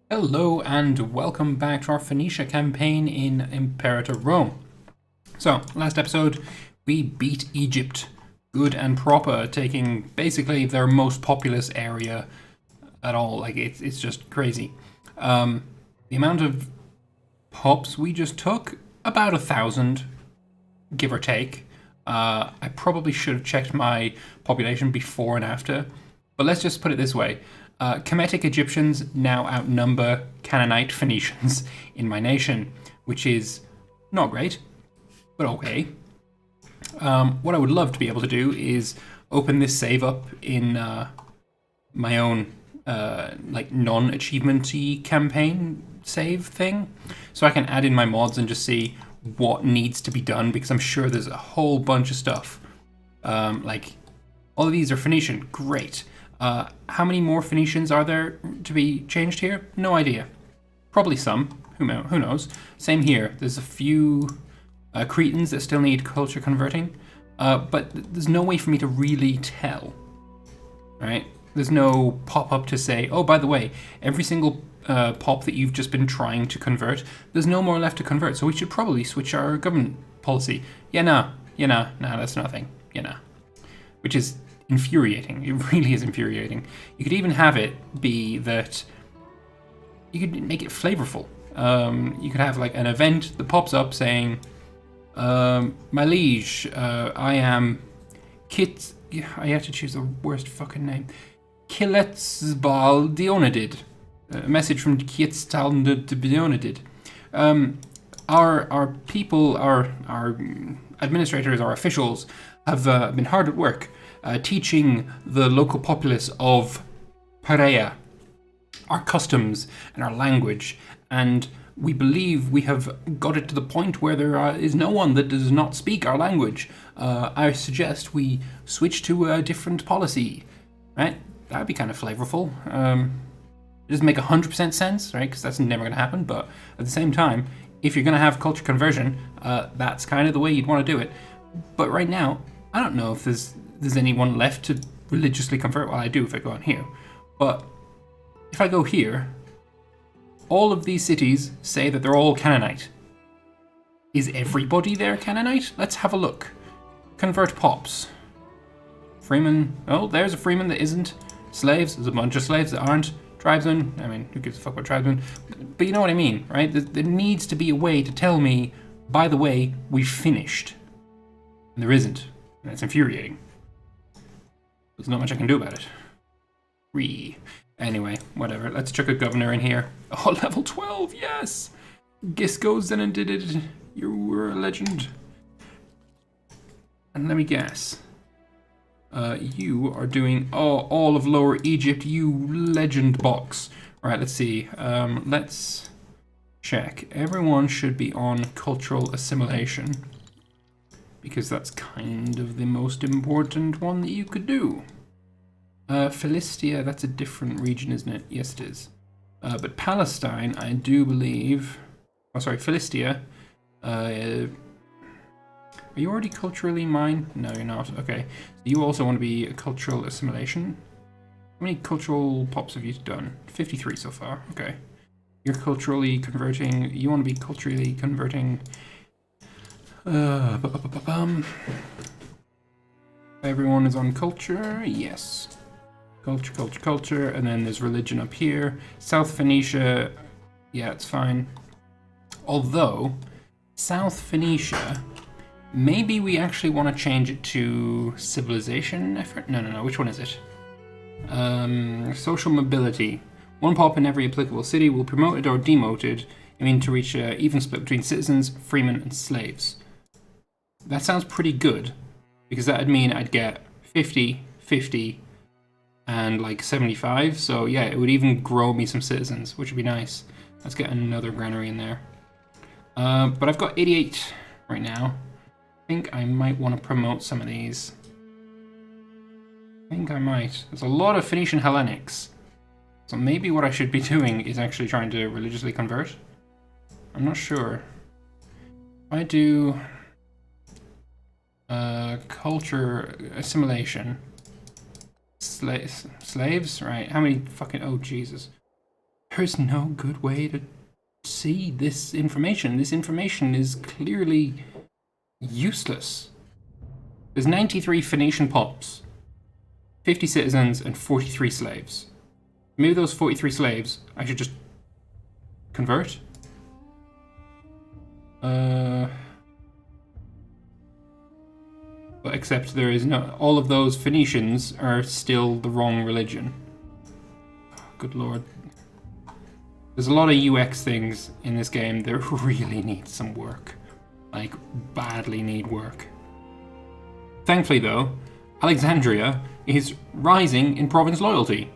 Hello and welcome back to our Phoenicia campaign in Imperator Rome. So, last episode, we beat Egypt good and proper, taking basically their most populous area at all. Like, it's just crazy. The amount of pops we just took, about 1,000, give or take. I probably should have checked my population before and after, but let's just put it this way. Kemetic Egyptians now outnumber Canaanite Phoenicians in my nation, which is not great, but okay. What I would love to be able to do is open this save up in my own like non-achievement-y campaign save thing, so I can add in my mods and just see what needs to be done, because I'm sure there's a whole bunch of stuff. Like, all of these are Phoenician, great. How many more Phoenicians are there to be changed here? No idea. Probably some. Who knows? Same here. There's a few Cretans that still need culture converting, but there's no way for me to really tell. Right? There's no pop-up to say, oh, by the way, every single pop that you've just been trying to convert, there's no more left to convert, so we should probably switch our government policy. Nah, that's nothing. Which is infuriating. It really is infuriating. You could even have it be that you could make it flavorful. You could have like an event that pops up saying, my liege, I am Kit. I have to choose the worst fucking name. Kiletsbal Dionadid. A message from Kietstal Dionadid. Our people, our administrators, our officials have been hard at work teaching the local populace of Perea our customs and our language, and we believe we have got it to the point where there is no one that does not speak our language. I suggest we switch to a different policy, right? That'd be kind of flavorful. It doesn't make 100% sense, right? Because that's never going to happen, but at the same time, if you're going to have culture conversion, that's kind of the way you'd want to do it. But right now, I don't know if there's anyone left to religiously convert. Well, I do if I go on here. But if I go here, all of these cities say that they're all Canaanite. Is everybody there Canaanite? Let's have a look. Convert pops. Freeman. Oh, there's a freeman that isn't. Slaves. There's a bunch of slaves that aren't. Tribesmen. I mean, who gives a fuck about tribesmen? But you know what I mean, right? There needs to be a way to tell me, by the way, we've finished. And there isn't. And it's infuriating. There's not much I can do about it. Anyway, whatever. Let's chuck a governor in here. Oh, level 12, yes! Gisco Zenon did it. You were a legend. And let me guess. You are doing all of Lower Egypt, you legend box. Alright, let's see. Let's check. Everyone should be on cultural assimilation, because that's kind of the most important one that you could do. Philistia, that's a different region, isn't it? Yes, it is. But Palestine, I do believe... Oh, sorry, Philistia. Are you already culturally mine? No, you're not. Okay. So you also want to be a cultural assimilation? How many cultural pops have you done? 53 so far. Okay. You're culturally converting... You want to be culturally converting... Everyone is on culture? Yes. Culture, and then there's religion up here. South Phoenicia, yeah, it's fine. Although, South Phoenicia, maybe we actually want to change it to civilization effort? No, which one is it? Social mobility. One pop in every applicable city will promoted or demoted, to reach an even split between citizens, freemen, and slaves. That sounds pretty good, because that'd mean I'd get 50, 50, and like 75, so yeah, it would even grow me some citizens, which would be nice. Let's get another granary in there. But I've got 88 right now. I think I might want to promote some of these. I think I might. There's a lot of Phoenician Hellenics, so maybe what I should be doing is actually trying to religiously convert. I'm not sure. If I do culture assimilation, slaves, right? How many fucking... Oh, Jesus. There's no good way to see this information. This information is clearly useless. There's 93 Phoenician pops, 50 citizens, and 43 slaves. Maybe those 43 slaves I should just convert? But except there is no... All of those Phoenicians are still the wrong religion. Oh, good lord. There's a lot of UX things in this game that really need some work. Like, badly need work. Thankfully though, Alexandria is rising in province loyalty.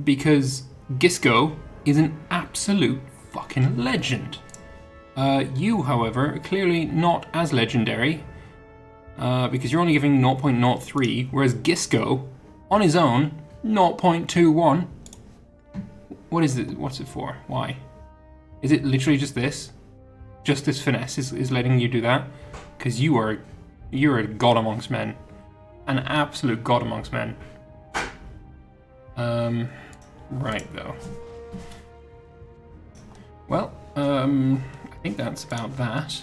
Because Gisco is an absolute fucking legend. You, however, are clearly not as legendary. Because you're only giving 0.03, whereas Gisco, on his own, 0.21. What is it? What's it for? Why? Is it literally just this? Just this finesse is letting you do that? Because you're a god amongst men. An absolute god amongst men. Right, though. Well, I think that's about that.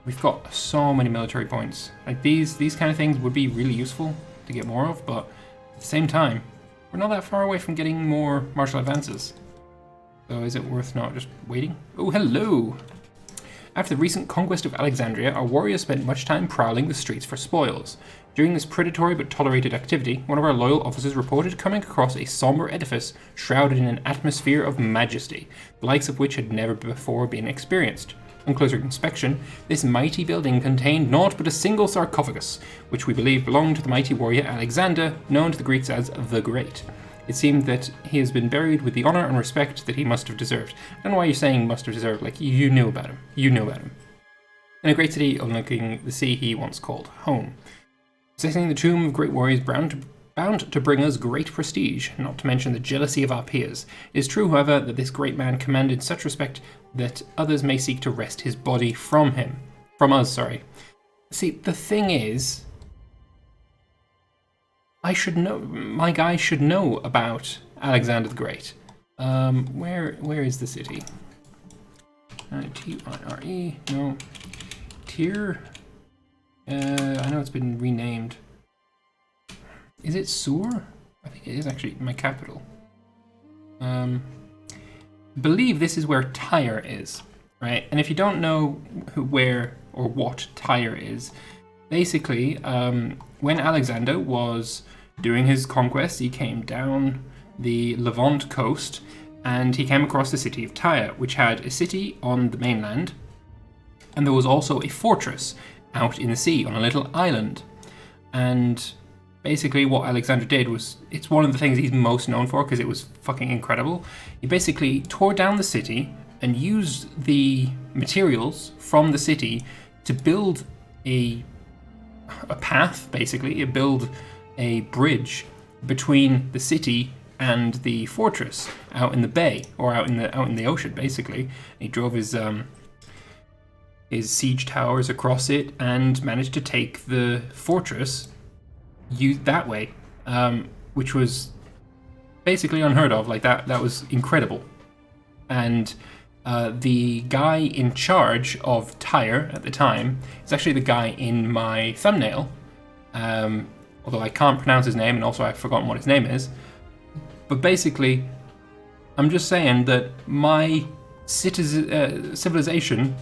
We've got so many military points. Like, these kind of things would be really useful to get more of, but at the same time, we're not that far away from getting more martial advances. So is it worth not just waiting? Oh, hello! After the recent conquest of Alexandria, our warriors spent much time prowling the streets for spoils. During this predatory but tolerated activity, one of our loyal officers reported coming across a somber edifice shrouded in an atmosphere of majesty, the likes of which had never before been experienced. On closer inspection, this mighty building contained naught but a single sarcophagus, which we believe belonged to the mighty warrior Alexander, known to the Greeks as the Great. It seemed that he has been buried with the honour and respect that he must have deserved. I don't know why you're saying must have deserved, like, you knew about him. You knew about him. In a great city overlooking the sea he once called home. Possessing the tomb of great warriors bound to bring us great prestige, not to mention the jealousy of our peers. It is true, however, that this great man commanded such respect that others may seek to wrest his body from us. See, the thing is, I should know, my guy should know about Alexander the Great. Where is the city? Tyre, no. Tyr, I know it's been renamed. Is it Sur? I think it is actually my capital. Believe this is where Tyre is, right? And if you don't know where or what Tyre is, basically, when Alexander was doing his conquest, he came down the Levant coast and he came across the city of Tyre, which had a city on the mainland, and there was also a fortress out in the sea on a little island. And basically what Alexander did was, it's one of the things he's most known for because it was fucking incredible. He basically tore down the city and used the materials from the city to build a path, basically, build a bridge between the city and the fortress out in the bay, or out in the ocean, basically. He drove his siege towers across it and managed to take the fortress that way, which was basically unheard of. Like, that was incredible. And the guy in charge of Tyre at the time is actually the guy in my thumbnail, although I can't pronounce his name, and also I've forgotten what his name is. But basically, I'm just saying that my civilization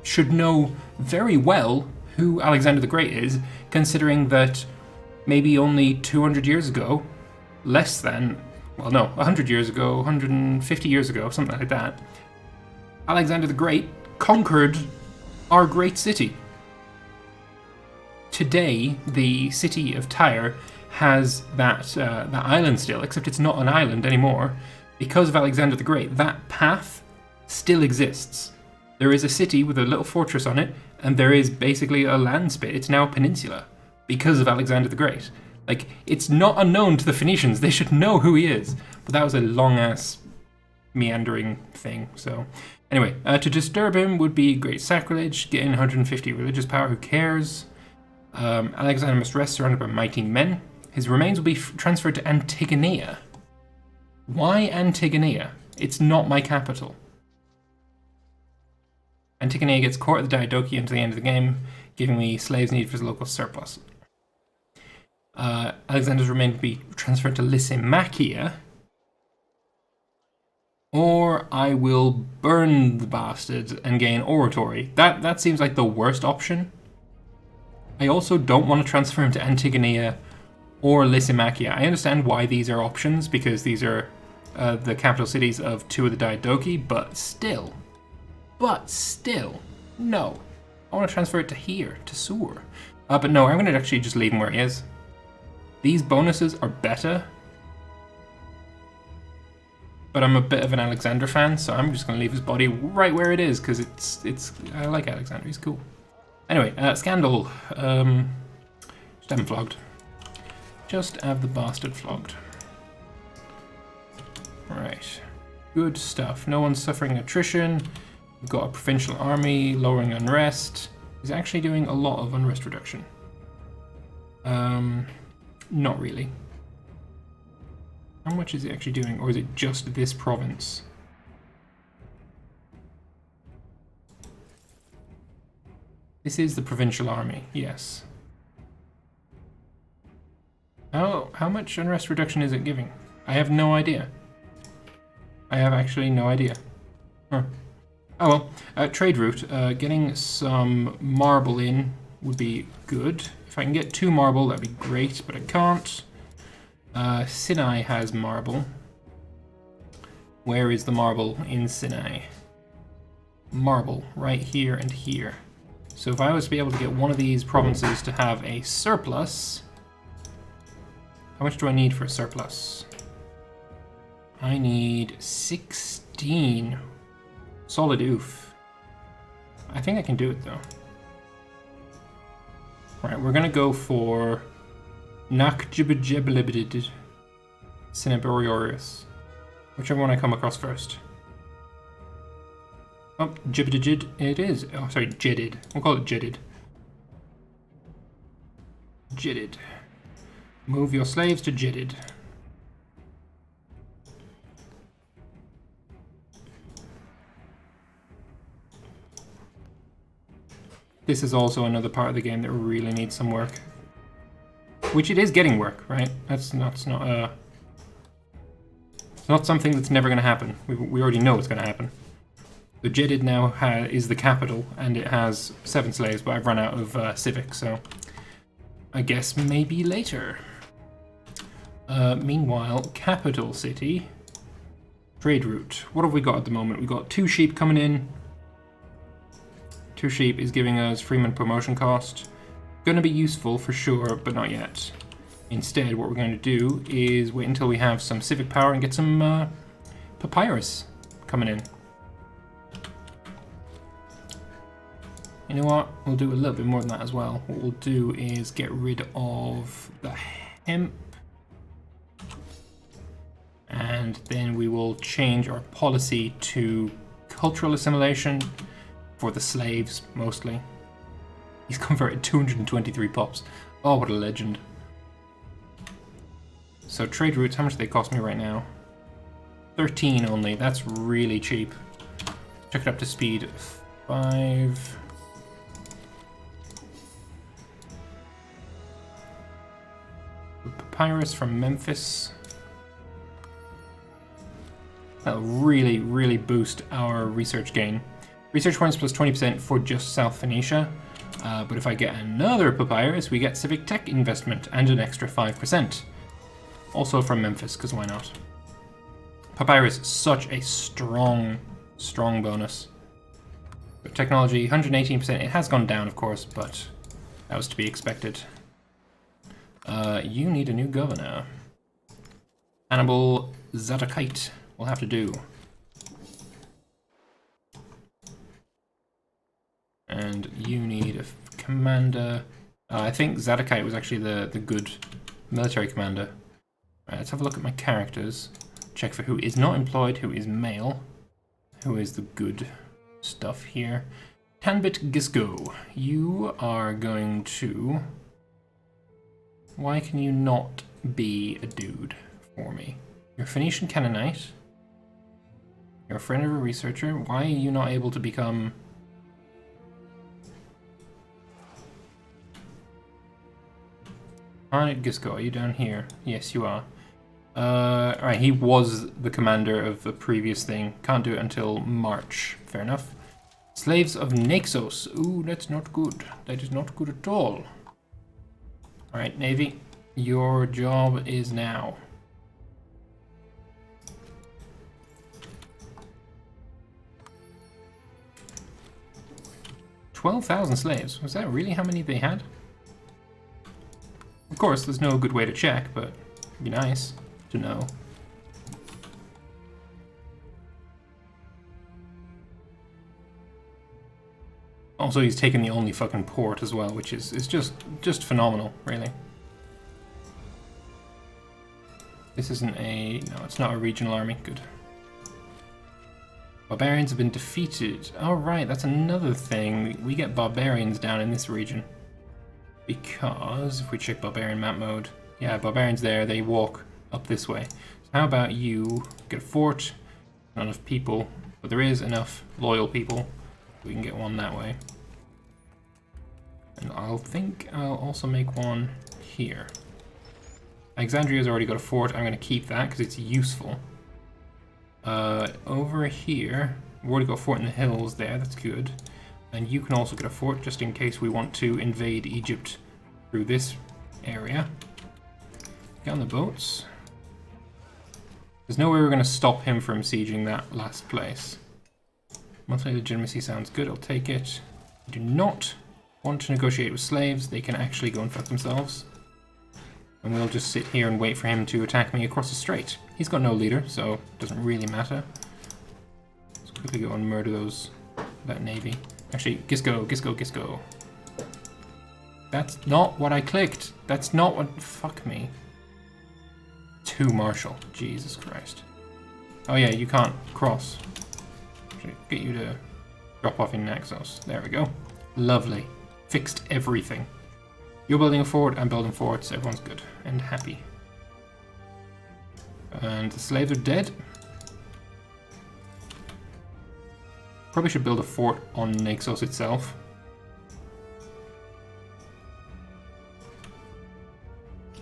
should know very well who Alexander the Great is, considering that maybe only 200 years ago, less than, well no, 100 years ago, 150 years ago, something like that, Alexander the Great conquered our great city. Today, the city of Tyre has that island still, except it's not an island anymore. Because of Alexander the Great, that path still exists. There is a city with a little fortress on it, and there is basically a land spit. It's now a peninsula because of Alexander the Great. Like, it's not unknown to the Phoenicians. They should know who he is. But that was a long-ass meandering thing, so... Anyway, to disturb him would be great sacrilege, getting 150 religious power, who cares? Alexander must rest surrounded by mighty men. His remains will be transferred to Antigoniea. Why Antigoniya? It's not my capital. Antigoniya gets court of the Diadochi until the end of the game, giving me slaves needed for the local surplus. Alexander's remained to be transferred to Lysimachia, or I will burn the bastard and gain oratory. That seems like the worst option. I also don't want to transfer him to Antigoniya or Lysimachia. I understand why these are options, because these are the capital cities of two of the Diadochi, but still, no. I want to transfer it to here, to Sur. But no, I'm going to actually just leave him where he is. These bonuses are better, but I'm a bit of an Alexander fan, so I'm just going to leave his body right where it is, because I like Alexander, he's cool. Anyway, Scandal. Just have him flogged. Just have the bastard flogged. Right. Good stuff. No one's suffering attrition. We've got a provincial army, lowering unrest. He's actually doing a lot of unrest reduction. Not really. How much is it actually doing, or is it just this province? This is the provincial army, yes. How much unrest reduction is it giving? I have no idea. I have actually no idea. Huh. Oh well, trade route. Getting some marble in would be good. If I can get 2 marble, that'd be great, but I can't. Sinai has marble. Where is the marble in Sinai? Marble, right here and here. So if I was to be able to get one of these provinces to have a surplus, how much do I need for a surplus? I need 16. Solid oof. I think I can do it though. Right, we're gonna go for Nakjibajeblibidid Cinnabriorius. Whichever one I come across first. Oh, Jibidijid it is. Oh, sorry, Jedid. We'll call it Jedid. Jedid. Move your slaves to Jedid. This is also another part of the game that really needs some work. Which it is getting work, right? It's not something that's never going to happen. We already know it's going to happen. The Jedid now is the capital, and it has 7 slaves, but I've run out of civic, so I guess maybe later. Meanwhile, capital city, trade route. What have we got at the moment? We've got 2 sheep coming in. 2 sheep is giving us freeman promotion cost. Going to be useful for sure, but not yet. Instead, what we're going to do is wait until we have some civic power and get some papyrus coming in. You know what? We'll do a little bit more than that as well. What we'll do is get rid of the hemp. And then we will change our policy to cultural assimilation for the slaves, mostly. He's converted 223 pops. Oh, what a legend. So trade routes, how much do they cost me right now? 13 only, that's really cheap. Check it up to speed 5. Papyrus from Memphis. That'll really, really boost our research gain. Research points plus 20% for just South Phoenicia. But if I get another papyrus, we get civic tech investment and an extra 5%. Also from Memphis, because why not? Papyrus, such a strong bonus. But technology, 118%. It has gone down, of course, but that was to be expected. You need a new governor. Hannibal Zadokite will have to do. And you need a commander. I think Zadokite was actually the good military commander. Right, let's have a look at my characters. Check for who is not employed, who is male, who is the good stuff here. Tanbit Gisco, you are going to... Why can you not be a dude for me? You're a Phoenician Canaanite. You're a friend of a researcher. Why are you not able to become... Alright, Gisco, are you down here? Yes, you are. Alright, he was the commander of the previous thing. Can't do it until March. Fair enough. Slaves of Naxos. Ooh, that's not good. That is not good at all. Alright, Navy. Your job is now. $12,000 slaves. Was that really how many they had? Of course, there's no good way to check, but it'd be nice to know. Also, he's taken the only fucking port as well, which is just phenomenal, really. This isn't a... no, it's not a regional army. Good. Barbarians have been defeated. Oh, right, that's another thing. We get barbarians down in this region. Because, if we check barbarian map mode, yeah, barbarians there, they walk up this way. So how about you get a fort, not enough people, but there is enough loyal people. We can get one that way. And I'll think I'll also make one here. Alexandria's already got a fort. I'm going to keep that because it's useful. Over here, we've already got a fort in the hills there. That's good. And you can also get a fort just in case we want to invade Egypt through this area. Get on the boats. There's no way we're going to stop him from sieging that last place. Monthly legitimacy sounds good. I'll take it. I do not want to negotiate with slaves. They can actually go and fuck themselves. And we'll just sit here and wait for him to attack me across the strait. He's got no leader, so it doesn't really matter. Let's quickly go and murder that navy. Actually, Gisco. That's not what I clicked. That's not what... fuck me. 2 Marshal. Jesus Christ. Oh yeah, you can't cross. Actually, get you to drop off in Naxos. There we go. Lovely. Fixed everything. You're building a fort, I'm building forts. Everyone's good and happy. And the slaves are dead. Probably should build a fort on Naxos itself.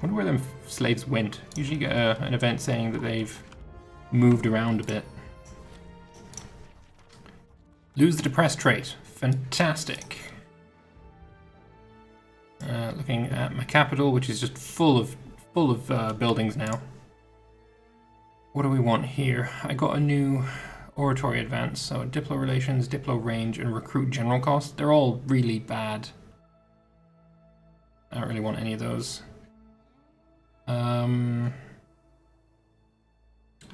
Wonder where them slaves went. Usually get an event saying that they've moved around a bit. Lose the depressed trait. Fantastic. Looking at my capital, which is just full of buildings now. What do we want here? I got a new oratory advance, so Diplo relations, Diplo range, and recruit general cost. They're all really bad. I don't really want any of those. I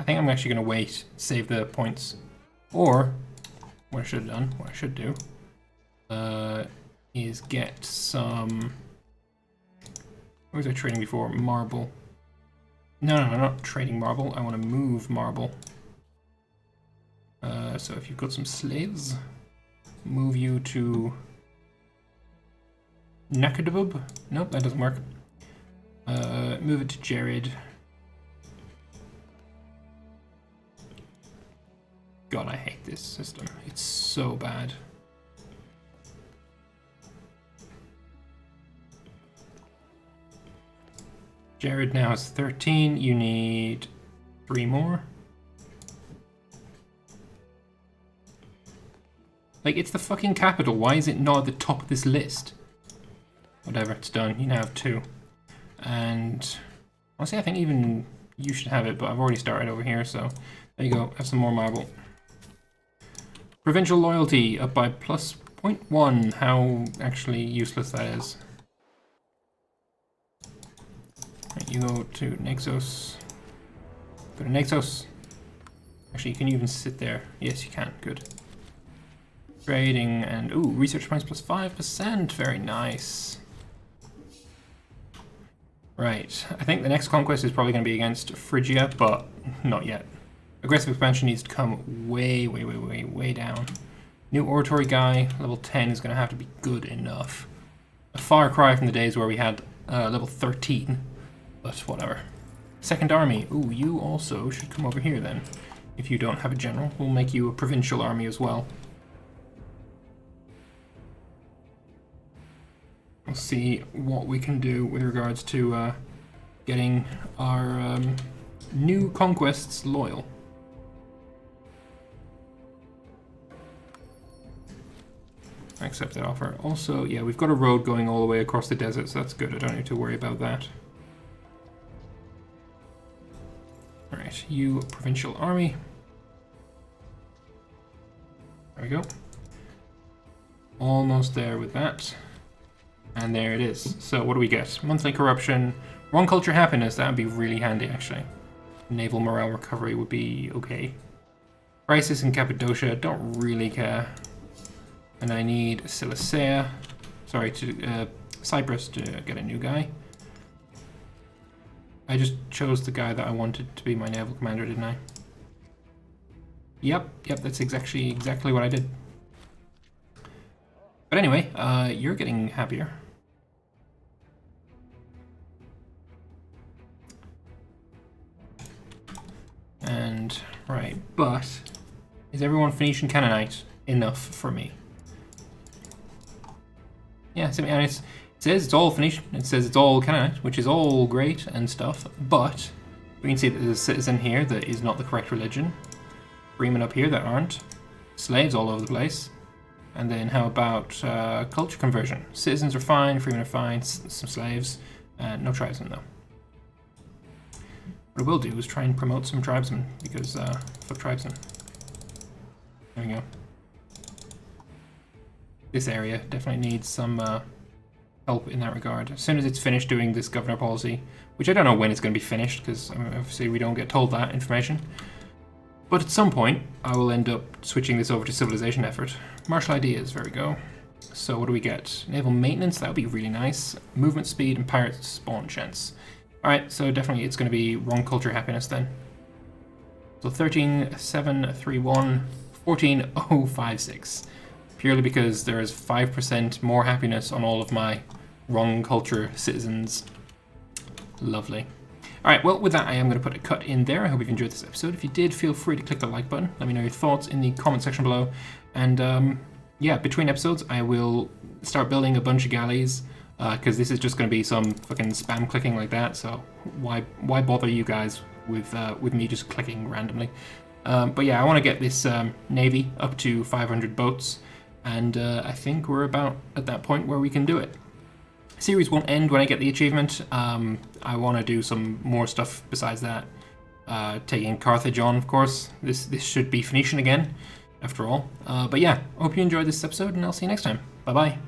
think I'm actually going to wait, save the points. Or, what I should have done, what I should do, is get some... what was I trading before? Marble. No, not trading marble. I want to move marble. So if you've got some slaves, move you to Nakadabub. Nope, that doesn't work. Move it to Jared. God, I hate this system. It's so bad. Jared now has 13. You need 3 more. Like, it's the fucking capital. Why is it not at the top of this list? Whatever, it's done. You now have 2. And honestly, I think even you should have it, but I've already started over here, so there you go. Have some more marble. Provincial loyalty up by plus 0.1. How actually useless that is. Right, you go to Naxos. Go to Naxos. Actually, can you even sit there? Yes, you can. Good. Trading and ooh, research points plus 5%. Very nice. Right, I think the next conquest is probably going to be against Phrygia, but not yet. Aggressive expansion needs to come way down. New oratory guy, level 10 is going to have to be good enough. A far cry from the days where we had level 13, but whatever. Second army. Ooh, you also should come over here then. If you don't have a general, we'll make you a provincial army as well. We'll see what we can do with regards to getting our new conquests loyal. I accept that offer. Also, yeah, we've got a road going all the way across the desert, so that's good. I don't need to worry about that. Alright, you provincial army. There we go. Almost there with that. And there it is. So what do we get? Monthly corruption. Wrong culture happiness. That would be really handy, actually. Naval morale recovery would be okay. Crisis in Cappadocia. Don't really care. And I need Cilicia. Sorry, Cyprus to get a new guy. I just chose the guy that I wanted to be my naval commander, didn't I? Yep, that's exactly what I did. But anyway, you're getting happier. And, right, but is everyone Phoenician Canaanite enough for me? Yeah, and it says it's all Phoenician, it says it's all Canaanite, which is all great and stuff, but we can see that there's a citizen here that is not the correct religion. Freemen up here that aren't. Slaves all over the place. And then how about culture conversion? Citizens are fine, freemen are fine, some slaves. No tribesmen though. What I will do is try and promote some tribesmen, because fuck tribesmen. There we go. This area definitely needs some help in that regard. As soon as it's finished doing this governor policy, which I don't know when it's going to be finished, because obviously we don't get told that information. But at some point, I will end up switching this over to civilization effort. Martial ideas, there we go. So what do we get? Naval maintenance, that would be really nice. Movement speed and pirate spawn chance. Alright, so definitely it's going to be wrong culture happiness then. So 13,731, 14,056. Purely because there is 5% more happiness on all of my wrong culture citizens. Lovely. Alright, well, with that, I am going to put a cut in there. I hope you've enjoyed this episode. If you did, feel free to click the like button. Let me know your thoughts in the comment section below. And, yeah, between episodes, I will start building a bunch of galleys, because this is just going to be some fucking spam clicking like that, so why bother you guys with me just clicking randomly? But yeah, I want to get this navy up to 500 boats, and I think we're about at that point where we can do it. Series won't end when I get the achievement. I want to do some more stuff besides that. Taking Carthage on, of course. This should be Phoenician again, after all. But yeah, I hope you enjoyed this episode, and I'll see you next time. Bye-bye.